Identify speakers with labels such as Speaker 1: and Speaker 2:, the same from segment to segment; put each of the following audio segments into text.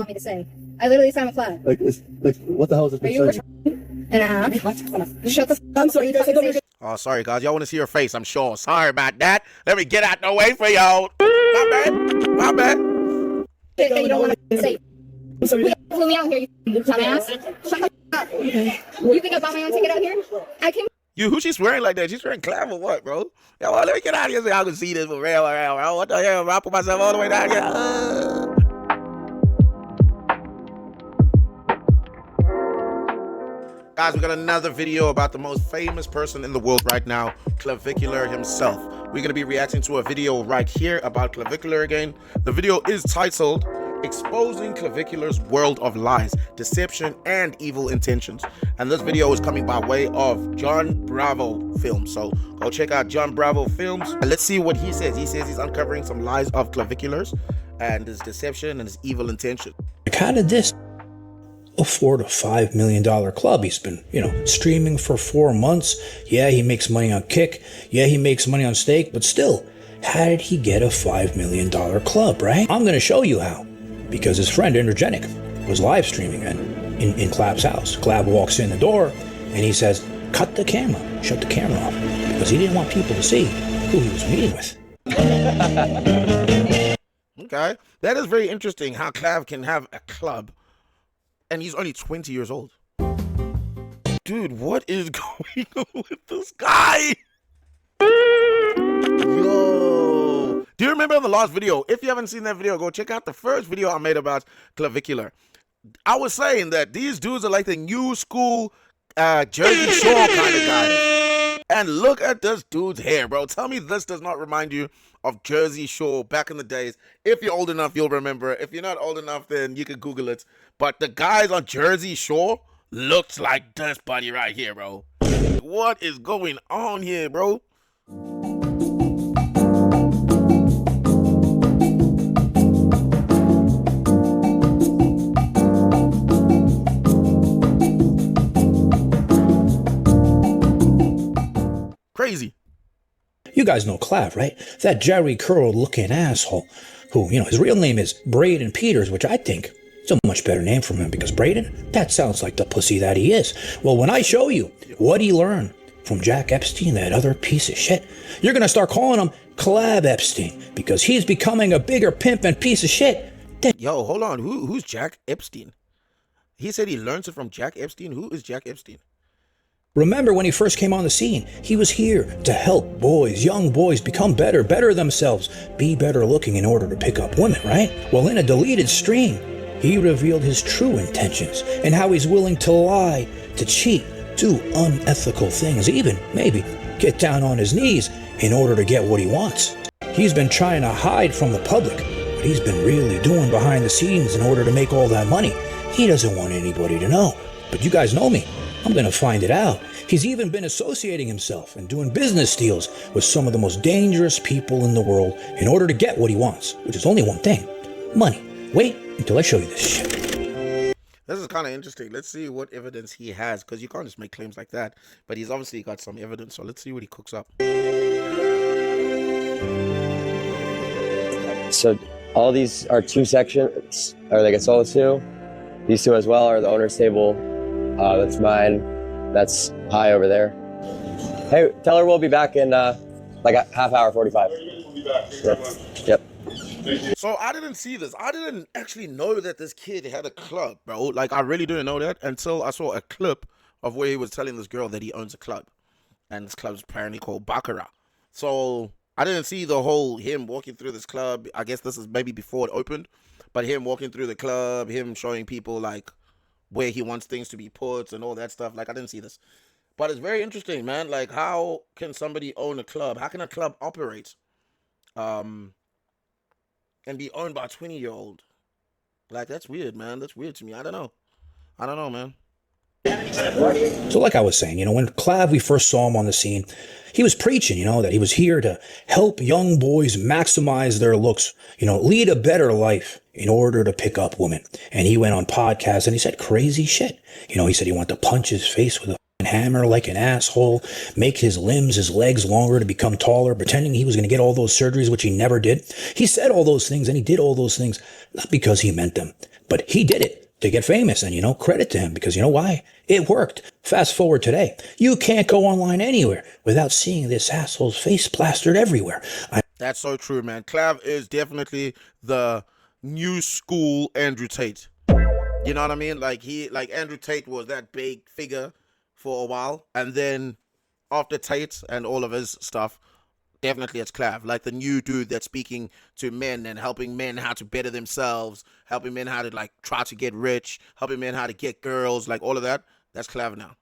Speaker 1: want me to say? I literally said I'm a Clav.
Speaker 2: Like, what the hell is this?
Speaker 1: Are you a and a half? Shut the f*** up. I'm sorry, you guys don't.
Speaker 3: Oh, sorry, guys. Y'all want to see her face, I'm sure. Sorry about that. Let me get out the way for y'all. My bad. My bad.
Speaker 1: Shit that you don't want to say. I'm sorry. You flew me out here, you dumbass. Shut the f*** up. You think I bought my own ticket out here? I came.
Speaker 3: Who she's wearing like that? She's wearing Clav or what, bro? Yo, well, let me get out of here so y'all can see this for real. What the hell? I put myself all the way down here. Guys, we got another video about the most famous person in the world right now, Clavicular himself. We're going to be reacting to a video right here about Clavicular again. The video is titled, Exposing Clavicular's World of Lies, Deception, and Evil Intentions. And this video is coming by way of Jon Bravo Films. So go check out Jon Bravo Films and let's see what he says. He says he's uncovering some lies of Clavicular's and his deception and his evil intention.
Speaker 4: How did this afford a $5 million club? He's been, streaming for 4 months. Yeah, he makes money on Kick. Yeah, he makes money on Stake, but still, how did he get a $5 million club, right? I'm going to show you how. Because his friend Energetic was live streaming in Clav's house. Clav walks in the door and he says, cut the camera, shut the camera off, because he didn't want people to see who he was meeting with.
Speaker 3: Okay, that is very interesting how Clav can have a club and he's only 20 years old. Dude, what is going on with this guy? Yo. Do you remember in the last video? If you haven't seen that video, go check out the first video I made about Clavicular. I was saying that these dudes are like the new school Jersey Shore kind of guys. And look at this dude's hair, bro. Tell me this does not remind you of Jersey Shore back in the days. If you're old enough, you'll remember. If you're not old enough, then you can Google it. But the guys on Jersey Shore looks like this buddy right here, bro. What is going on here, bro? Crazy.
Speaker 4: You guys know Clav, right? That Jerry Curl looking asshole who, his real name is Braden Peters, which I think is a much better name for him because Braden, that sounds like the pussy that he is. Well, when I show you what he learned from Jack Epstein, that other piece of shit, you're going to start calling him Clav Epstein because he's becoming a bigger pimp and piece of shit.
Speaker 3: Yo, hold on. Who's Jack Epstein? He said he learns it from Jack Epstein. Who is Jack Epstein?
Speaker 4: Remember when he first came on the scene, he was here to help boys, young boys, become better themselves, be better looking in order to pick up women, right? Well, in a deleted stream, he revealed his true intentions and how he's willing to lie, to cheat, do unethical things, even maybe get down on his knees in order to get what he wants. He's been trying to hide from the public what he's been really doing behind the scenes in order to make all that money. He doesn't want anybody to know. But you guys know me. I'm going to find it out. He's even been associating himself and doing business deals with some of the most dangerous people in the world in order to get what he wants, which is only one thing, money. Wait until I show you this shit.
Speaker 3: This is kind of interesting. Let's see what evidence he has, because you can't just make claims like that. But he's obviously got some evidence, so let's see what he cooks up.
Speaker 5: So all these are 2 sections, or they get sold to. These 2 as well are the owner's table. That's mine. That's high over there. Hey, tell her we'll be back in like a half hour, 45.
Speaker 2: We'll be back.
Speaker 5: Yep.
Speaker 3: So I didn't see this. I didn't actually know that this kid had a club, bro. Like, I really didn't know that until I saw a clip of where he was telling this girl that he owns a club. And this club is apparently called Bacara. So I didn't see the whole him walking through this club. I guess this is maybe before it opened. But him walking through the club, him showing people like where he wants things to be put and all that stuff. Like, I didn't see this. But it's very interesting, man. Like, how can somebody own a club? How can a club operate and be owned by a 20-year-old? Like, that's weird, man. That's weird to me. I don't know, man.
Speaker 4: So like I was saying, when Clav, we first saw him on the scene, he was preaching, that he was here to help young boys maximize their looks, lead a better life in order to pick up women. And he went on podcasts and he said crazy shit. He said he wanted to punch his face with a hammer like an asshole, make his limbs, his legs longer to become taller, pretending he was going to get all those surgeries, which he never did. He said all those things and he did all those things, not because he meant them, but he did it to get famous. And, credit to him, because you know why? It worked. Fast forward today. You can't go online anywhere without seeing this asshole's face plastered everywhere.
Speaker 3: That's so true, man. Clav is definitely the new school Andrew Tate. You know what I mean? Like Andrew Tate was that big figure for a while, and then after Tate and all of his stuff, definitely it's Clav, like the new dude that's speaking to men and helping men how to better themselves, helping men how to like try to get rich, helping men how to get girls, like all of that. That's Clav now.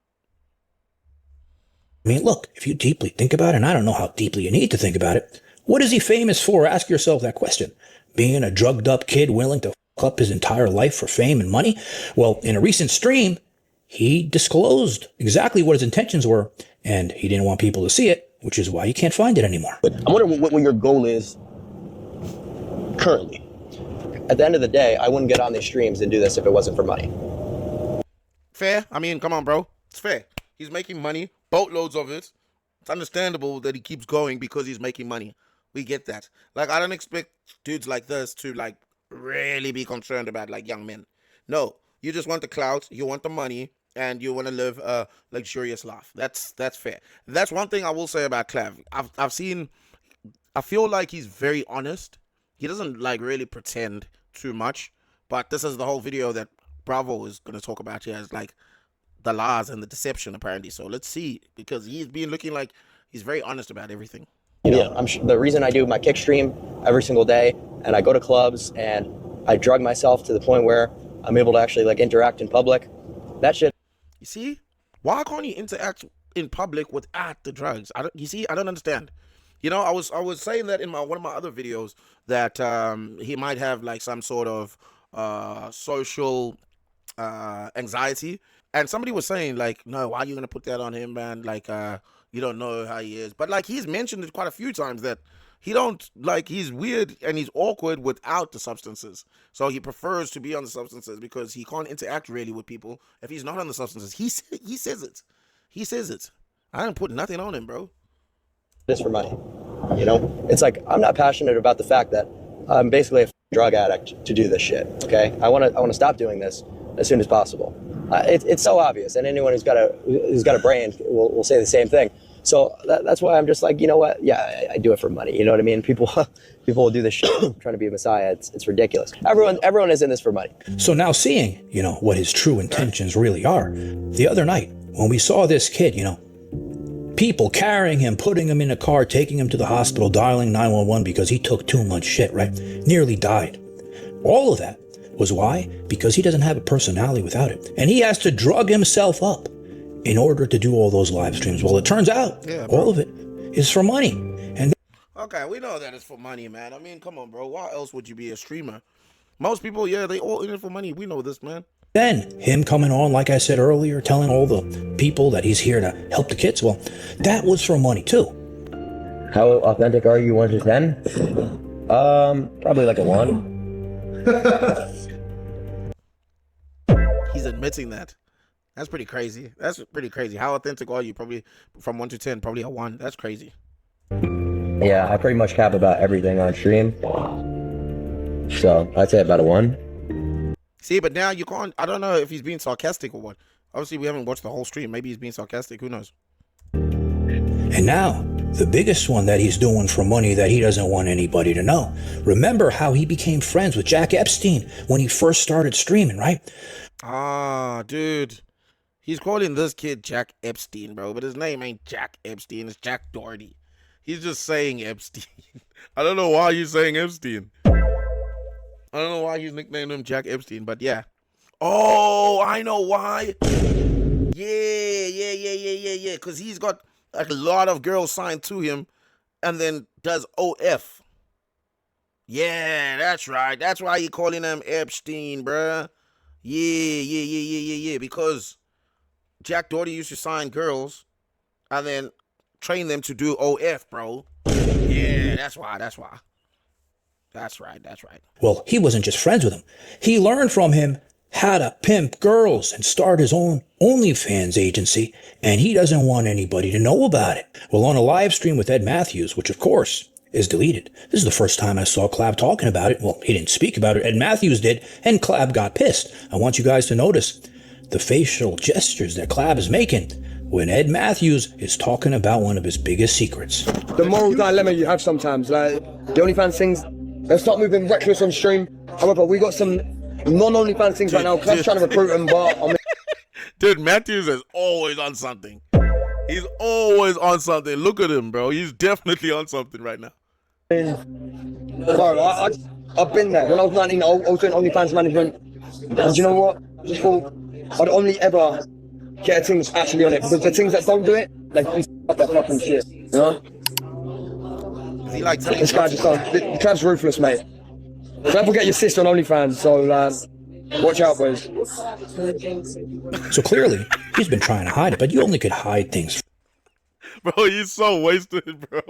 Speaker 4: I mean, look, if you deeply think about it, and I don't know how deeply you need to think about it, what is he famous for? Ask yourself that question. Being a drugged up kid willing to fuck up his entire life for fame and money? Well, in a recent stream, he disclosed exactly what his intentions were, and he didn't want people to see it, which is why you can't find it anymore.
Speaker 6: But I'm wondering what your goal is currently. At the end of the day, I wouldn't get on these streams and do this if it wasn't for money.
Speaker 3: Fair. I mean, come on, bro. It's fair. He's making money, boatloads of it. It's understandable that he keeps going because he's making money. We get that. Like, I don't expect dudes like this to, like, really be concerned about, like, young men. No, you just want the clout, you want the money, and you want to live a luxurious life. That's fair. That's one thing I will say about Clav. I feel like he's very honest. He doesn't, like, really pretend too much. But this is the whole video that Bravo is going to talk about here, is, like, the lies and the deception, apparently. So let's see, because he's been looking like he's very honest about everything.
Speaker 6: I'm sure the reason I do my kick stream every single day, and I go to clubs, and I drug myself to the point where I'm able to actually like interact in public. That shit.
Speaker 3: You see, why can't you interact in public without the drugs? I don't understand. I was saying that in one of my other videos that he might have like some sort of social anxiety, and somebody was saying like, no, why are you gonna put that on him, man? Like, you don't know how he is. But like, he's mentioned it quite a few times that he's weird and he's awkward without the substances. So he prefers to be on the substances because he can't interact really with people if he's not on the substances. He says it. He says it. I didn't put nothing on him, bro.
Speaker 6: It's for money. It's like, I'm not passionate about the fact that I'm basically a drug addict to do this shit. Okay. I want to stop doing this as soon as possible. It's so obvious, and anyone who's got a brain will say the same thing. So that's why I'm just like, you know what? Yeah, I do it for money. You know what I mean? People will do this shit trying to be a messiah. It's ridiculous. Everyone is in this for money.
Speaker 4: So now seeing, what his true intentions really are, the other night when we saw this kid, people carrying him, putting him in a car, taking him to the hospital, dialing 911 because he took too much shit, right? Nearly died. All of that was why? Because he doesn't have a personality without it. And he has to drug himself up in order to do all those live streams. Well, it turns out all of it is for money. And
Speaker 3: okay, we know that it's for money, man. I mean, come on, bro. Why else would you be a streamer? Most people, they all in it for money. We know this, man.
Speaker 4: Then him coming on, like I said earlier, telling all the people that he's here to help the kids. Well, that was for money too.
Speaker 5: How authentic are you, 1 to 10? Probably like a 1.
Speaker 3: He's admitting that. That's pretty crazy. That's pretty crazy. How authentic are you? Probably from 1 to 10, probably a 1. That's crazy.
Speaker 5: Yeah, I pretty much cap about everything on stream. So I'd say about a 1.
Speaker 3: See, but now you can't. I don't know if he's being sarcastic or what. Obviously, we haven't watched the whole stream. Maybe he's being sarcastic. Who knows?
Speaker 4: And now, the biggest one that he's doing for money that he doesn't want anybody to know. Remember how he became friends with Jack Epstein when he first started streaming, right?
Speaker 3: Ah, dude. He's calling this kid Jack Epstein, bro. But his name ain't Jack Epstein. It's Jack Doherty. He's just saying Epstein. I don't know why he's saying Epstein. I don't know why he's nicknamed him Jack Epstein, but yeah. Oh, I know why. Yeah. Because he's got like a lot of girls signed to him and then does OF. Yeah, that's right. That's why he calling him Epstein, bruh. Yeah. Because Jack Doherty used to sign girls and then train them to do OF, bro. Yeah, that's why. That's right.
Speaker 4: Well, he wasn't just friends with him. He learned from him how to pimp girls and start his own OnlyFans agency, and he doesn't want anybody to know about it. Well, on a live stream with Ed Matthews, which of course is deleted, this is the first time I saw Clav talking about it. Well, he didn't speak about it, Ed Matthews did, and Clav got pissed. I want you guys to notice the facial gestures that Clav is making when Ed Matthews is talking about one of his biggest secrets.
Speaker 7: The moral dilemma you have sometimes, like the OnlyFans things, they start moving reckless on stream. However, we got some non-OnlyFans things right now. Clav's trying to recruit them, but I mean,
Speaker 3: Dude, Matthews is always on something. He's always on something. Look at him, bro. He's definitely on something right now.
Speaker 7: bro, I've been there. When I was 19, I was doing OnlyFans management. And you know what? I just thought I'd only ever get things actually on it, because the things that don't do it, they can up that fucking shit. You know?
Speaker 3: Is he like telling
Speaker 7: This guy just don't. Clav's ruthless, mate. Clav will get your sister on OnlyFans, so watch out, boys.
Speaker 4: So clearly, he's been trying to hide it, but you only could hide things.
Speaker 3: Bro, he's so wasted, bro.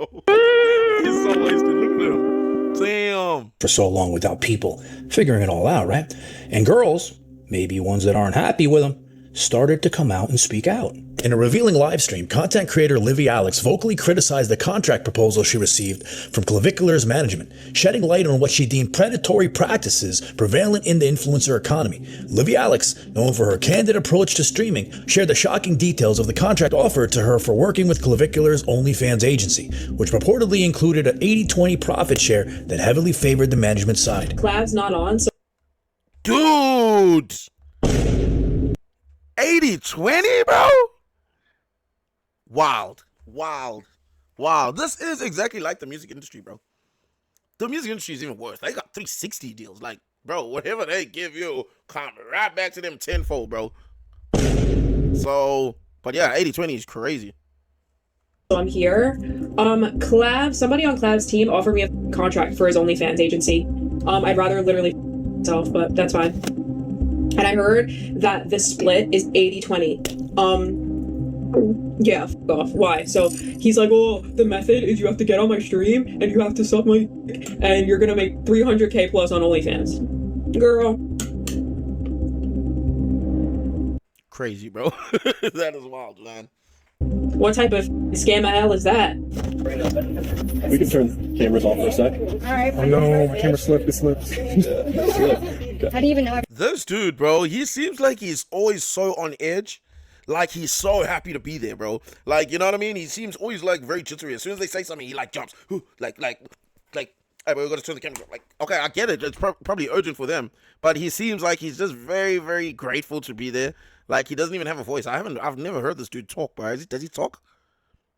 Speaker 3: He's so wasted. Look at him. Damn.
Speaker 4: For so long without people figuring it all out, right? And girls, maybe ones that aren't happy with him, started to come out and speak out.
Speaker 8: In a revealing live stream, content creator Livy Alex vocally criticized the contract proposal she received from Clavicular's management, shedding light on what she deemed predatory practices prevalent in the influencer economy. Livy Alex, known for her candid approach to streaming, shared the shocking details of the contract offered to her for working with Clavicular's OnlyFans agency, which purportedly included an 80-20 profit share that heavily favored the management side.
Speaker 9: Clav's not on, so
Speaker 3: Dude. 80-20, bro? Wild. This is exactly like the music industry, bro. The music industry is even worse. They got 360 deals. Like, bro, whatever they give you, come right back to them tenfold, bro. So, but yeah, 80-20 is crazy.
Speaker 9: I'm here. Clav, somebody on Clav's team offered me a contract for his OnlyFans agency. I'd rather literally myself, but that's fine. And I heard that the split is 80-20. Yeah, f off. Why? So he's like, oh, the method is you have to get on my stream and you have to suck my dick and you're gonna make 300K plus on OnlyFans. Girl.
Speaker 3: Crazy, bro. That is wild, man.
Speaker 9: What type of scam of hell is that?
Speaker 2: We can turn the cameras off for a sec.
Speaker 1: Alright.
Speaker 2: Oh no, my camera slipped. It slipped.
Speaker 1: How do you even know?
Speaker 3: This dude, bro, he seems like he's always so on edge. Like, he's so happy to be there, bro. Like, you know what I mean? He seems always, like, very jittery. As soon as they say something, he, like, jumps. Like, hey, bro, we're going to turn the camera off. Like, okay, I get it. It's probably urgent for them. But he seems like he's just very, very grateful to be there. Like, he doesn't even have a voice. I've never heard this dude talk, bro. Does he talk?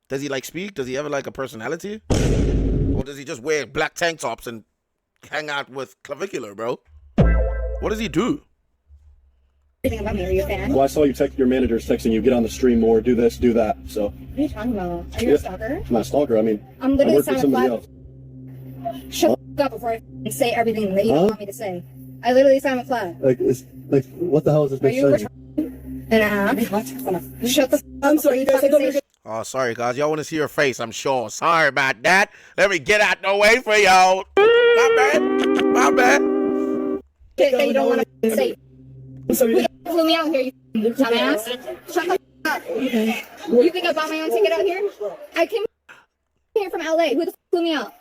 Speaker 3: Does he, like, speak? Does he have, like, a personality? Or does he just wear black tank tops and hang out with Clavicular, bro? What does he do?
Speaker 1: Everything about me? Are you a fan?
Speaker 2: Well, I saw your manager's texting you, get on the stream more, do this, do that. So
Speaker 1: What are you talking about? Are you a stalker?
Speaker 2: I'm not a stalker. I mean,
Speaker 1: I'm
Speaker 2: I
Speaker 1: literally
Speaker 2: work with somebody
Speaker 1: signed
Speaker 2: else.
Speaker 1: with Shut the up before I say everything that you
Speaker 2: Huh?
Speaker 1: want me to say. I literally signed with Clav.
Speaker 2: Like, what the hell is this
Speaker 1: Are
Speaker 2: bitch
Speaker 1: you
Speaker 2: saying?
Speaker 1: and shut the f up. I'm sorry, guys.
Speaker 3: Oh, sorry, guys. Y'all want to see her face, I'm sure. Sorry about that. Let me get out the way for y'all. My bad.
Speaker 1: Shit that you don't want to say. You flew me out here, you dumbass. Shut the f up. You think I bought my own ticket out here? I came here from LA. Who the f flew me out?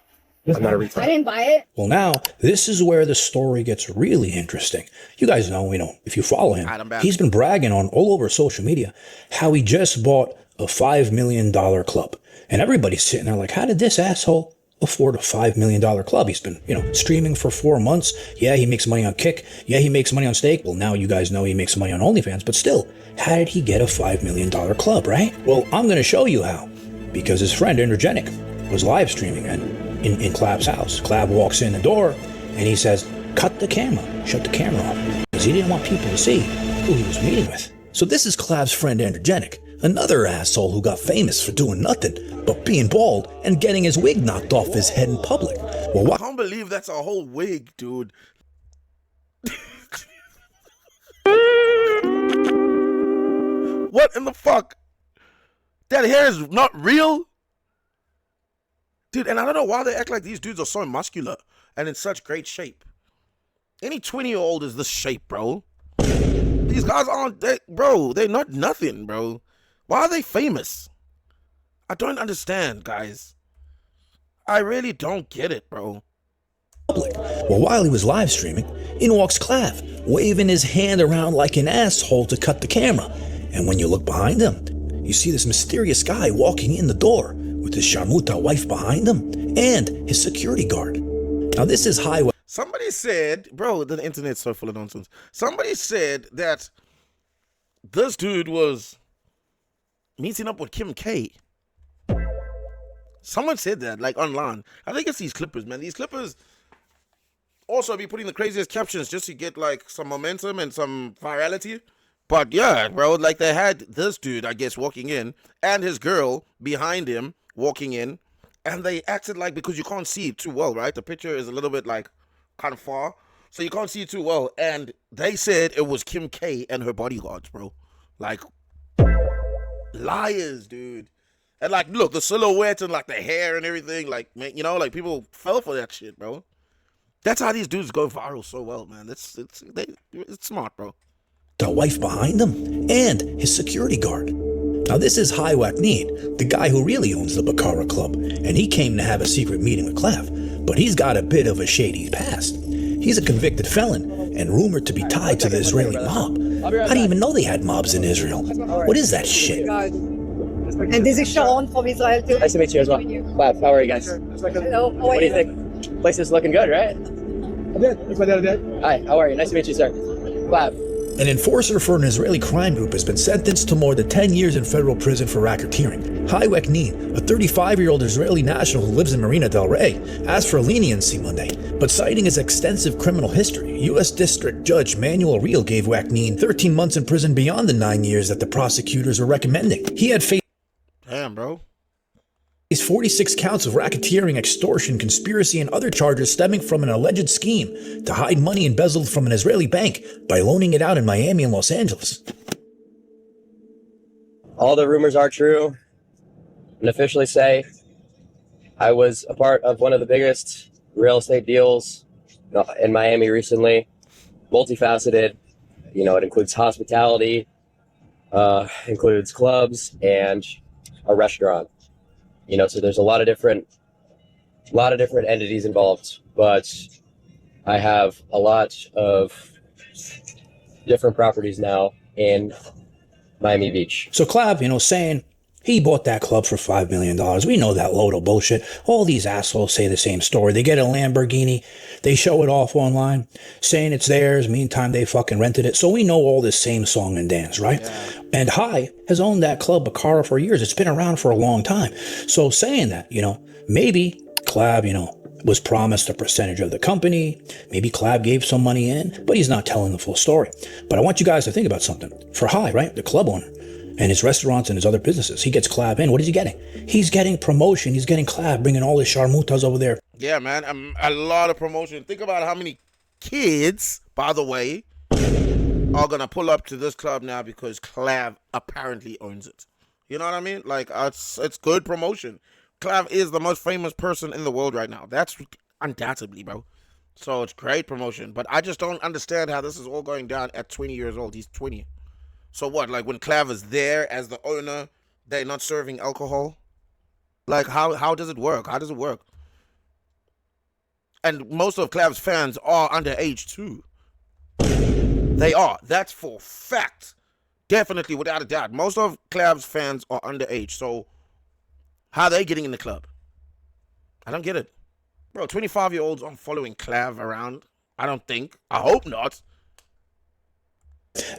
Speaker 2: I'm not a retard.
Speaker 1: I didn't buy it.
Speaker 4: Well, now, this is where the story gets really interesting. You guys know, if you follow him,
Speaker 3: Alright, I'm back.
Speaker 4: he's been bragging on all over social media how he just bought a $5 million club. And everybody's sitting there like, how did this asshole afford a $5 million club? He's been, streaming for 4 months. Yeah, he makes money on Kick. Yeah, he makes money on Stake. Well, now you guys know he makes money on OnlyFans. But still, how did he get a $5 million club, right? Well, I'm going to show you how. Because his friend, Energetic, was live streaming in Clav's house. Clav walks in the door and he says, cut the camera. Shut the camera off. Because he didn't want people to see who he was meeting with.
Speaker 8: So this is Clav's friend Energetic, another asshole who got famous for doing nothing but being bald and getting his wig knocked off his head in public. Well,
Speaker 3: I can't believe that's a whole wig, dude. What in the fuck? That hair is not real? Dude, and I don't know why they act like these dudes are so muscular and in such great shape. Any 20-year-old is this shape, bro. These guys aren't, bro, they're not nothing, bro. Why are they famous? I don't understand, guys. I really don't get it, bro.
Speaker 4: Well, while he was live streaming, in walks Clav, waving his hand around like an asshole to cut the camera. And when you look behind him, you see this mysterious guy walking in the door with his Sharmuta wife behind him and his security guard. Now, this is highway.
Speaker 3: Somebody said, bro, the internet's so full of nonsense. Somebody said that this dude was meeting up with Kim K. Someone said that, like, online. I think it's these Clippers, man. These Clippers also be putting the craziest captions just to get, like, some momentum and some virality. But, yeah, bro, like, they had this dude, I guess, walking in, and his girl behind him walking in, and they acted like, because you can't see it too well, right? The picture is a little bit, like, kind of far, so you can't see it too well, and they said it was Kim K and her bodyguards, bro. Like, liars, dude. And, like, look, the silhouette and, like, the hair and everything, like, man, you know, like, people fell for that shit, bro. That's how these dudes go viral so well, man. It's smart, bro.
Speaker 4: The wife behind him and his security guard. Now, this is Highwhack Need, the guy who really owns the Bacara club, and he came to have a secret meeting with Clav, but he's got a bit of a shady past. He's a convicted felon and rumored to be tied to the Israeli mob. I didn't even know they had mobs in Israel. What is that shit?
Speaker 10: And this is Sean from Israel too.
Speaker 5: Nice to meet you as well. Wow, how are you guys?
Speaker 10: Hello, how
Speaker 5: What
Speaker 10: are
Speaker 5: do you
Speaker 10: you?
Speaker 5: think? Place is looking good, right? Hi, how are you? Nice to meet you, sir. Wow.
Speaker 4: An enforcer for an Israeli crime group has been sentenced to more than 10 years in federal prison for racketeering. Highwek Need, a 35-year-old Israeli national who lives in Marina del Rey, asked for leniency Monday, but citing his extensive criminal history, U.S. District Judge Manuel Reel gave Wakneen 13 months in prison beyond the 9 years that the prosecutors were recommending. He had faced
Speaker 3: Damn, bro.
Speaker 4: 46 counts of racketeering, extortion, conspiracy, and other charges stemming from an alleged scheme to hide money embezzled from an Israeli bank by loaning it out in Miami and Los Angeles.
Speaker 5: All the rumors are true. And officially say I was a part of one of the biggest real estate deals in Miami recently. Multifaceted. You know, it includes hospitality, includes clubs, and a restaurant. You know, so there's a lot of different entities involved, but I have a lot of different properties now in Miami Beach.
Speaker 4: So Clav, saying he bought that club for $5 million. We know that load of bullshit. All these assholes say the same story. They get a Lamborghini, they show it off online, saying it's theirs. Meantime, they fucking rented it. So we know all this same song and dance, right? Yeah. And High has owned that club, Bacara, for years. It's been around for a long time. So saying that, maybe Clav, was promised a percentage of the company. Maybe Clav gave some money in, but he's not telling the full story. But I want you guys to think about something. For High, right, the club owner, and his restaurants and his other businesses, he gets Clav in. What is he getting? He's getting promotion. He's getting Clav, bringing all his sharmutas over there.
Speaker 3: Yeah, man, a lot of promotion. Think about how many kids, by the way, are gonna pull up to this club now because Clav apparently owns it. You know what I mean? Like, it's good promotion. Clav is the most famous person in the world right now. That's undoubtedly, bro. So it's great promotion. But I just don't understand how this is all going down at 20 years old. He's 20. So what? Like, when Clav is there as the owner, they're not serving alcohol? Like, how does it work? How does it work? And most of Clav's fans are underage too. They are. That's for fact. Definitely, without a doubt. Most of Clav's fans are underage. So how are they getting in the club? I don't get it. Bro, 25-year-olds aren't following Clav around. I don't think. I hope not.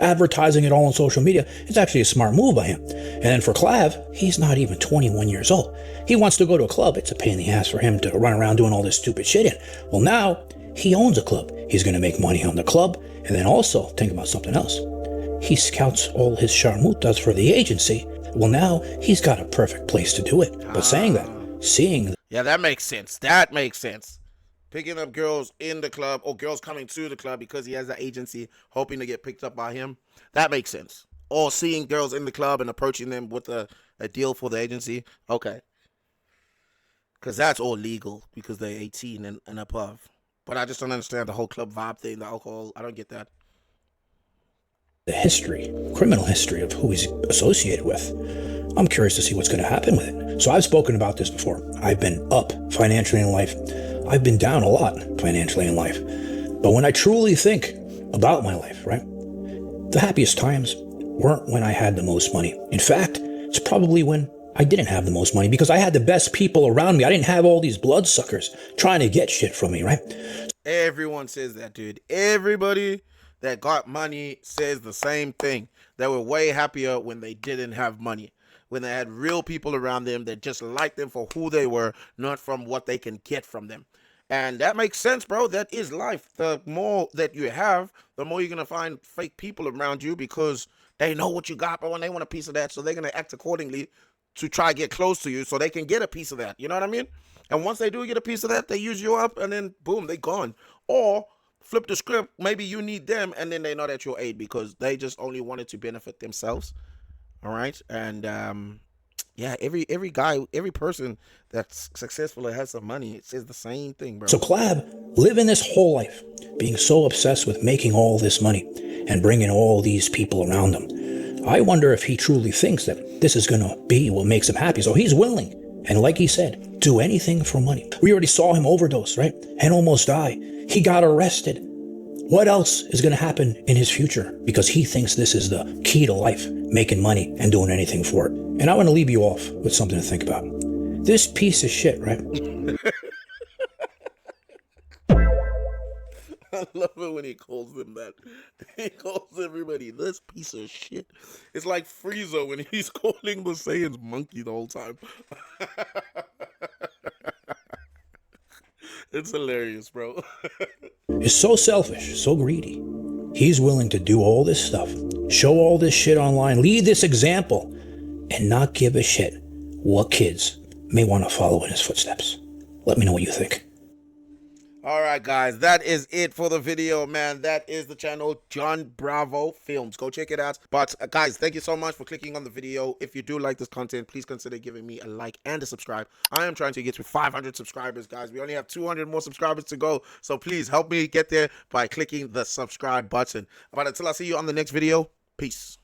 Speaker 4: Advertising it all on social media, it's actually a smart move by him. And then for Clav, he's not even 21 years old. He wants to go to a club. It's a pain in the ass for him to run around doing all this stupid shit in. Well, now he owns a club. He's going to make money on the club. And then also, think about something else. He scouts all his sharmutas for the agency. Well, now he's got a perfect place to do it. But saying that, seeing...
Speaker 3: Yeah, that makes sense. That makes sense. Picking up girls in the club or girls coming to the club because he has an agency hoping to get picked up by him. That makes sense. Or seeing girls in the club and approaching them with a deal for the agency. Okay. Because that's all legal because they're 18 and above. But I just don't understand the whole club vibe thing, the alcohol. I don't get that.
Speaker 4: the history, criminal history of who he's associated with. I'm curious to see what's going to happen with it. So I've spoken about this before. I've been up financially in life. I've been down a lot financially in life. But when I truly think about my life, right, the happiest times weren't when I had the most money. In fact, it's probably when I didn't have the most money, because I had the best people around me. I didn't have all these bloodsuckers trying to get shit from me, right?
Speaker 3: Everyone says that, dude. Everybody that got money says the same thing. They were way happier when they didn't have money, when they had real people around them that just liked them for who they were, not from what they can get from them. And that makes sense, bro. That is life. The more that you have, the more you're going to find fake people around you, because they know what you got, bro, and they want a piece of that. So they're going to act accordingly to try to get close to you so they can get a piece of that. You know what I mean? And once they do get a piece of that, they use you up, and then boom, they gone. Or flip the script. Maybe you need them, and then they're not at your aid because they just only wanted to benefit themselves. All right. And yeah, every guy, every person that's successful and has some money, it says the same thing, bro.
Speaker 4: So Clav, living this whole life, being so obsessed with making all this money and bringing all these people around him, I wonder if he truly thinks that this is going to be what makes him happy. So he's willing, and like he said, do anything for money. We already saw him overdose, right? And almost die. He got arrested. What else is going to happen in his future? Because he thinks this is the key to life, making money and doing anything for it. And I want to leave you off with something to think about. This piece of shit, right?
Speaker 3: I love it when he calls them that. He calls everybody this piece of shit. It's like Frieza when he's calling the Saiyans monkey the whole time. It's hilarious, bro.
Speaker 4: Is so selfish, so greedy. He's willing to do all this stuff, show all this shit online, lead this example, and not give a shit what kids may want to follow in his footsteps. Let me know what you think.
Speaker 3: All right, guys, that is it for the video, man. That is the channel Jon Bravo Films. Go check it out. But guys, thank you so much for clicking on the video. If you do like this content, please consider giving me a like and a subscribe. I am trying to get to 500 subscribers, guys. We only have 200 more subscribers to go. So please help me get there by clicking the subscribe button. But until I see you on the next video, peace.